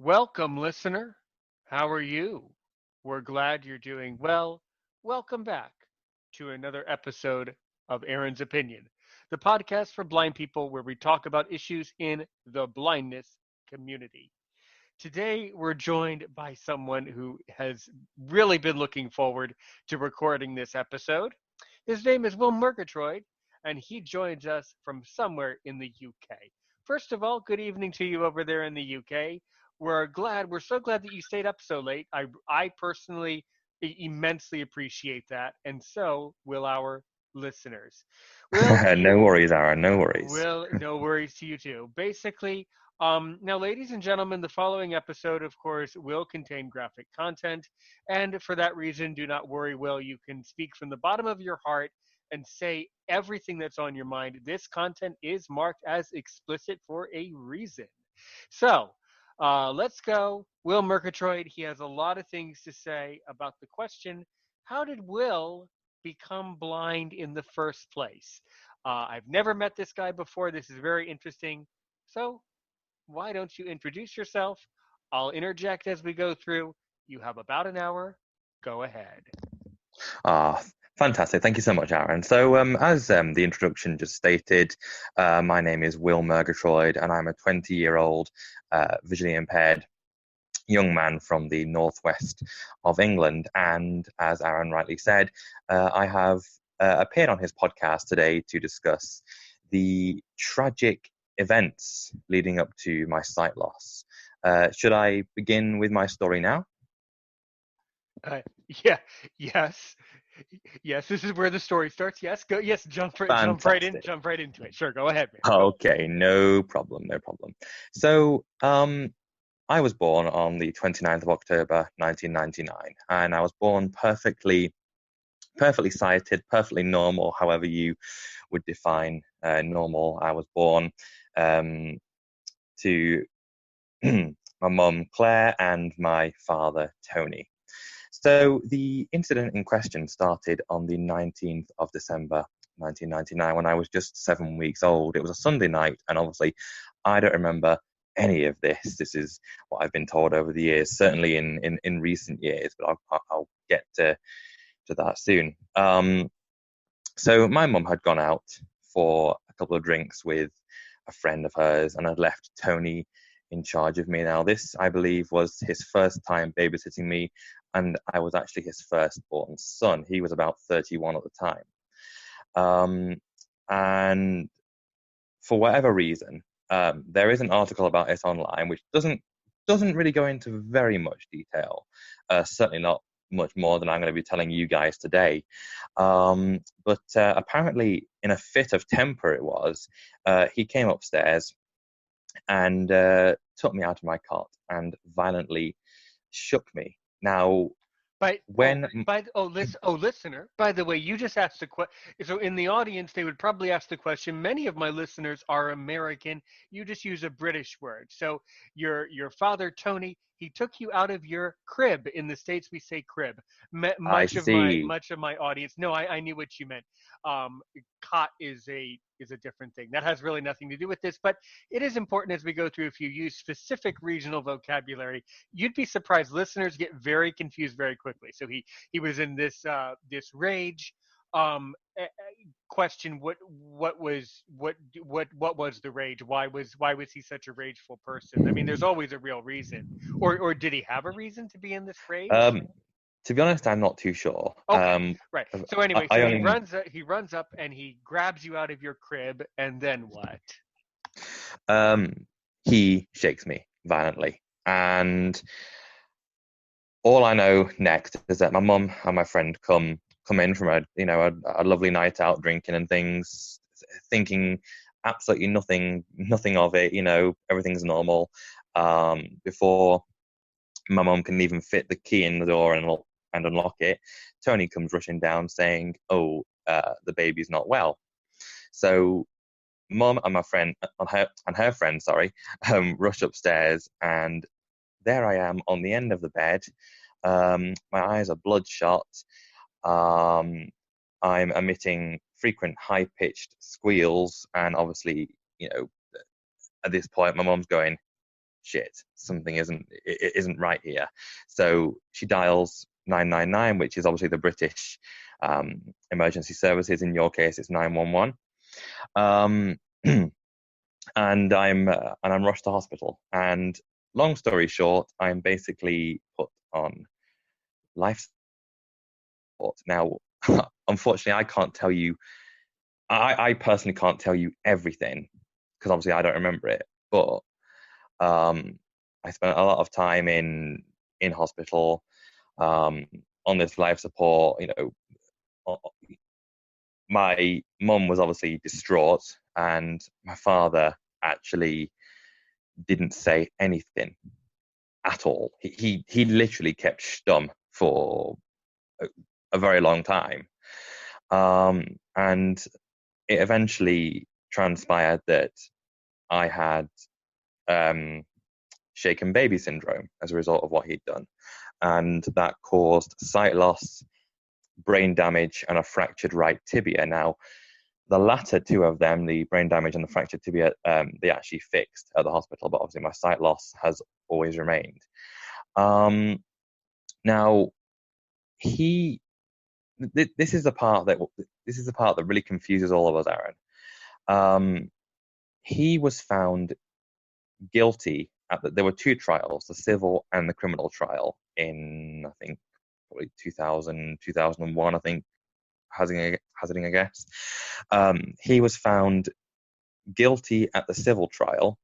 Welcome, listener. How are you? We're glad you're doing well. Welcome back to another episode of Aaron's Opinion, the podcast for blind people where we talk about issues in the blindness community. Today, we're joined by someone who has really been looking forward to recording this episode. His name is Will Murgatroyd, and he joins us from somewhere in the UK. First of all, good evening to you over there in the UK. We're so glad that you stayed up so late. I personally immensely appreciate that, and so will our listeners. Will, No worries, Aaron, no worries. no worries to you too. Basically, now, ladies and gentlemen, the following episode, of course, will contain graphic content, and for that reason, do not worry, Will. You can speak from the bottom of your heart and say everything that's on your mind. This content is marked as explicit for a reason. So, let's go. Will Murgatroyd, he has a lot of things to say about the question, how did Will become blind in the first place? I've never met this guy before. This is very interesting. So, why don't you introduce yourself? I'll interject as we go through. You have about an hour. Go ahead. Ah, Fantastic. Thank you so much, Aaron. So, as the introduction just stated, my name is Will Murgatroyd, and I'm a 20-year-old visually impaired young man from the northwest of England. And as Aaron rightly said, I have appeared on his podcast today to discuss the tragic events leading up to my sight loss. Should I begin with my story now? Uh, yeah, yes, yes. This is where the story starts. Yes, go. Yes, Fantastic. jump right into it. Sure, go ahead, man. Go. Okay, no problem, no problem. So, I was born on the 29th of October, 1999, and I was born perfectly sighted, perfectly normal, however you would define normal. I was born um, to my mum, Claire, and my father, Tony. So the incident in question started on the 19th of December, 1999, when I was just 7 weeks old. It was a Sunday night, and obviously I don't remember any of this. This is what I've been told over the years, certainly in recent years, but I'll get to that soon. So my mum had gone out for a couple of drinks with a friend of hers and had left Tony in charge of me. Now, this, I believe, was his first time babysitting me, and I was actually his firstborn son. He was about 31 at the time. Um, and for whatever reason, there is an article about it online which doesn't really go into very much detail. Certainly not much more than I'm going to be telling you guys today. But apparently, in a fit of temper, he came upstairs and took me out of my cot and violently shook me. Now, By oh when by oh listen oh listener. By the way, you just asked a question. So in the audience, they would probably ask the question. Many of my listeners are American. You just use a British word. So your father Tony, he took you out of your crib. In the states, we say crib. I see, Much of my audience. No, I knew what you meant. Um, Cot is a different thing. That has really nothing to do with this, but it is important as we go through. If you use specific regional vocabulary, you'd be surprised. Listeners get very confused very quickly. So he was in this rage. Question: what was the rage? Why was he such a rageful person? I mean, there's always a real reason. Or did he have a reason to be in this rage? um, to be honest, I'm not too sure. Okay, right. So anyway, I so only he runs up and he grabs you out of your crib, and then what? um, he shakes me violently, and all I know next is that my mum and my friend come in from a lovely night out drinking and things, thinking absolutely nothing of it. Everything's normal. Before my mum can even fit the key in the door and unlock it, Tony comes rushing down saying, "Oh, the baby's not well." So mum and my friend and her friend, sorry, rush upstairs, and there I am on the end of the bed. My eyes are bloodshot. Um, I'm emitting frequent high-pitched squeals, and obviously, at this point, my mum's going, shit, something isn't right here. So she dials 999, which is obviously the British emergency services. In your case, it's 911. Um, and I'm rushed to hospital. And long story short, I'm basically put on life support. Now, unfortunately, I can't tell you. I personally can't tell you everything because obviously I don't remember it. But I spent a lot of time in hospital um, on this life support. My mum was obviously distraught, and my father actually didn't say anything at all. He literally kept stum for a very long time, and it eventually transpired that I had shaken baby syndrome as a result of what he'd done, and that caused sight loss, brain damage, and a fractured right tibia. Now, the latter two of them, the brain damage and the fractured tibia, they actually fixed at the hospital, but obviously my sight loss has always remained. Now, he, this is the part that really confuses all of us, Aaron. He was found guilty there were two trials, the civil and the criminal trial in, I think, probably 2000, 2001, I think, hazarding a guess. He was found guilty at the civil trial,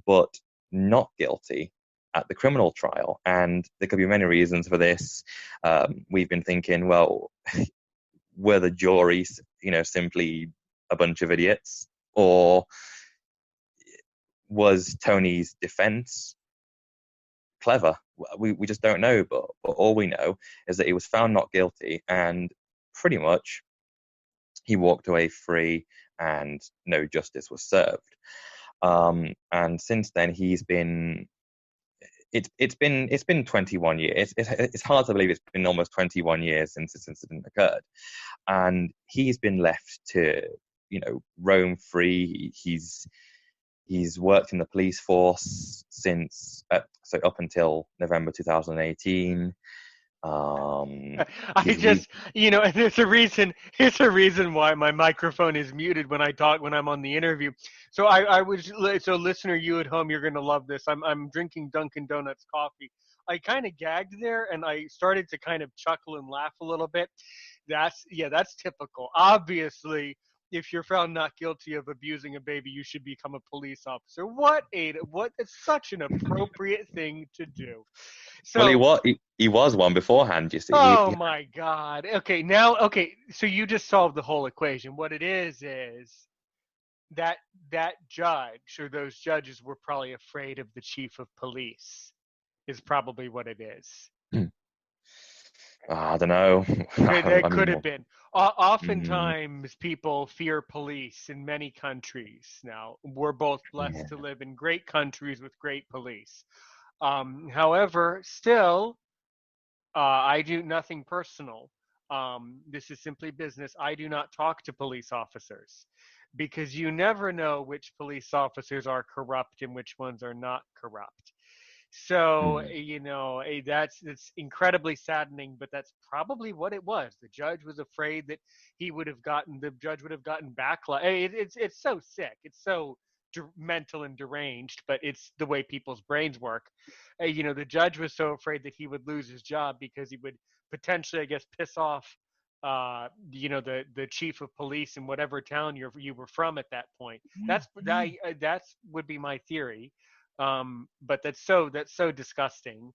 but not guilty at the criminal trial. And there could be many reasons for this. We've been thinking, well, were the juries, simply a bunch of idiots? Or was Tony's defense clever? We just don't know, but all we know is that he was found not guilty, and pretty much he walked away free and no justice was served. And since then it's been 21 years. It's hard to believe it's been almost 21 years since this incident occurred, and he's been left to roam free. He's worked in the police force since up until November 2018. I just, and there's a reason why my microphone is muted when I'm on the interview. So so listener, you at home, you're going to love this. I'm drinking Dunkin' Donuts coffee. I kind of gagged there and I started to kind of chuckle and laugh a little bit. That's typical. Obviously, if you're found not guilty of abusing a baby, you should become a police officer. It's such an appropriate thing to do. Well, So, he was one beforehand. You see, oh my God. Okay. So you just solved the whole equation. What it is that judge or those judges were probably afraid of the chief of police. Is probably what it is. I don't know. That I could mean, have been. Oftentimes, people fear police in many countries. Now, we're both blessed yeah. to live in great countries with great police. However, still, I do nothing personal. This is simply business. I do not talk to police officers because you never know which police officers are corrupt and which ones are not corrupt. So, it's incredibly saddening, but that's probably what it was. The judge was afraid that the judge would have gotten backlash. It's so sick. It's so mental and deranged, but it's the way people's brains work. The judge was so afraid that he would lose his job because he would potentially, I guess, piss off, the chief of police in whatever town you were from at that point. That's would be my theory. But that's so disgusting.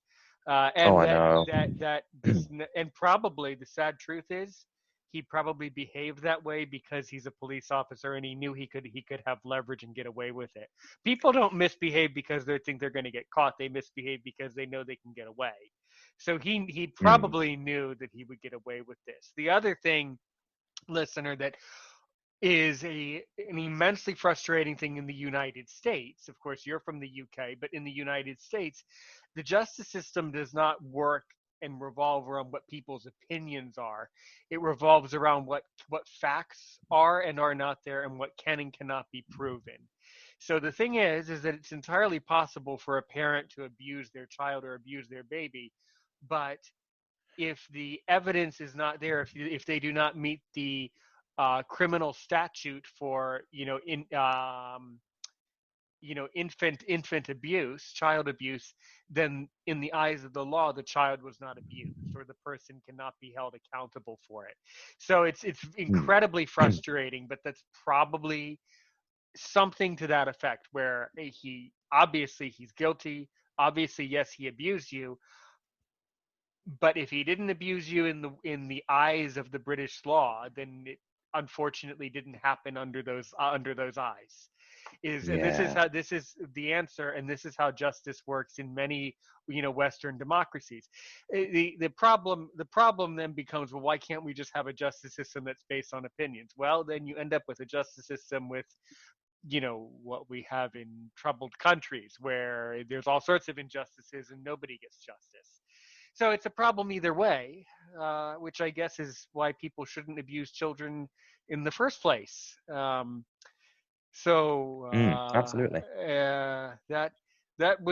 And I know. and probably the sad truth is he probably behaved that way because he's a police officer and he knew he could have leverage and get away with it. People don't misbehave because they think they're going to get caught. They misbehave because they know they can get away. So he probably knew that he would get away with this. The other thing, listener, that is an immensely frustrating thing in the United States. Of course, you're from the UK, but in the United States, the justice system does not work and revolve around what people's opinions are. It revolves around what facts are and are not there and what can and cannot be proven. So the thing is that it's entirely possible for a parent to abuse their child or abuse their baby, but if the evidence is not there, if they do not meet the criminal statute for infant abuse, child abuse, then in the eyes of the law, the child was not abused, or the person cannot be held accountable for it. So it's Mm. incredibly frustrating, but that's probably something to that effect, where he's guilty. Obviously, yes, he abused you, but if he didn't abuse you in the eyes of the British law, then it unfortunately didn't happen under those eyes. And Yeah. this is the answer, and this is how justice works in many Western democracies. The problem then becomes, well, why can't we just have a justice system that's based on opinions? Well, then you end up with a justice system with what we have in troubled countries, where there's all sorts of injustices and nobody gets justice. So it's a problem either way, which I guess is why people shouldn't abuse children in the first place. So Absolutely. that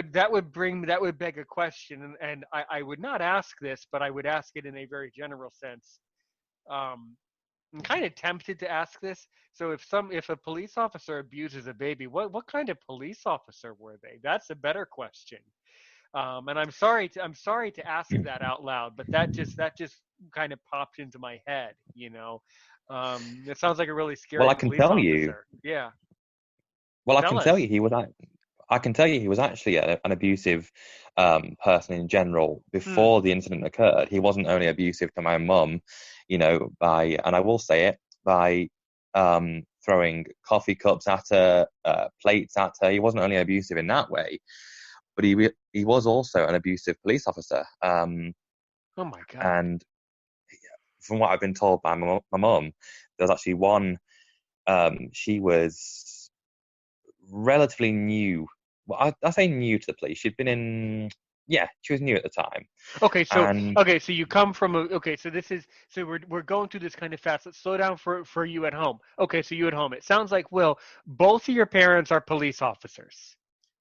would beg a question, and I would not ask this, but I would ask it in a very general sense. I'm kind of tempted to ask this. So if a police officer abuses a baby, what kind of police officer were they? That's a better question. And I'm sorry to ask that out loud, but that just kind of popped into my head. It sounds like a really Well, scary I can police tell you. officer. Yeah, Well, I tell can tell us. you he was. I can tell you he was actually an abusive person in general. Hmm. Before the incident occurred, he wasn't only abusive to my mum, by, and I will say it, by throwing coffee cups at her, plates at her. He wasn't only abusive in that way, but he was also an abusive police officer. Oh my God. And from what I've been told by my mum, there was actually one. She was relatively new. Well, I say new to the police. She'd been in. Yeah, she was new at the time. Okay, so And okay, so you come from so this is so we're going through this kind of fast. Let's slow down for you at home. Okay, so you at home. It sounds like, Will, both of your parents are police officers.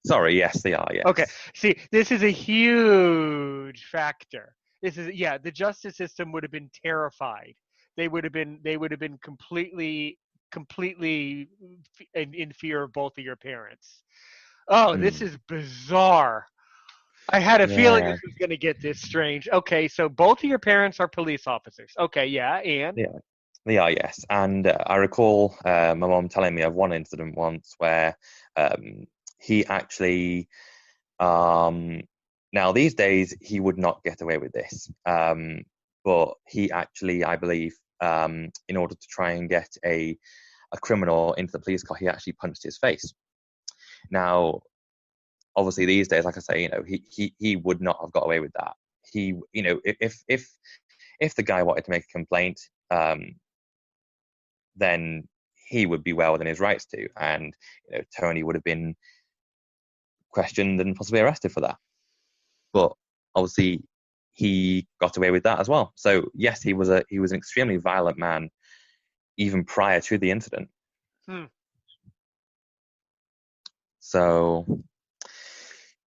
sorry, yes, they are. Okay. Yes. See, this is a huge factor. Yeah, the justice system would have been terrified. They would have been completely in fear of both of your parents. Oh, this Mm, is bizarre. I had a feeling yeah. this was going to get this strange. Okay, so both of your parents are police officers. Okay, yeah, and Yeah. They are, yes. And I recall my mom telling me of one incident once where um, he actually, um, now these days, he would not get away with this. But he actually, I believe, in order to try and get a criminal into the police car, he actually punched his face. Now, obviously, these days, like I say, he would not have got away with that. He, if the guy wanted to make a complaint, then he would be well within his rights to, and Tony would have been questioned and possibly arrested for that. But obviously, he got away with that as well. So yes, he was an extremely violent man even prior to the incident. hmm. So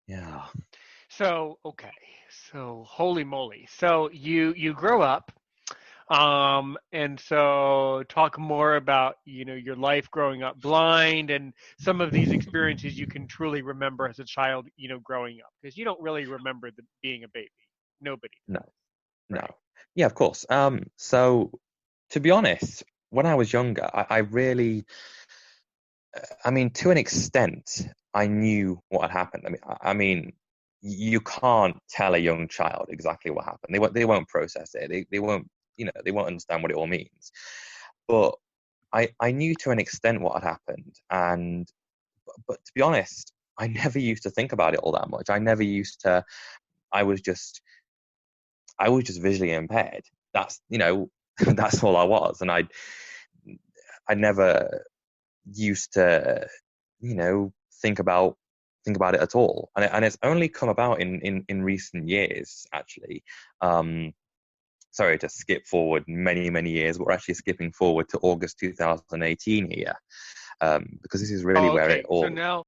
yeah. So okay, so holy moly. So you grow up. And so talk more about, your life growing up blind and some of these experiences you can truly remember as a child, growing up, because you don't really remember being a baby. Nobody No, does, no. right? Yeah, of course. So to be honest, when I was younger, I really, I mean, to an extent, I knew what had happened. I mean, you can't tell a young child exactly what happened. They won't process it. They won't, they won't understand what it all means. But I knew to an extent what had happened, and but to be honest, I never used to think about it all that much. I never used to. I was just visually impaired. That's that's all I was, and I never used to think about it at all. And it's only come about in recent years, actually. Sorry to skip forward many years, but we're actually skipping forward to August 2018 here. because this is really Oh, where okay. it all. So now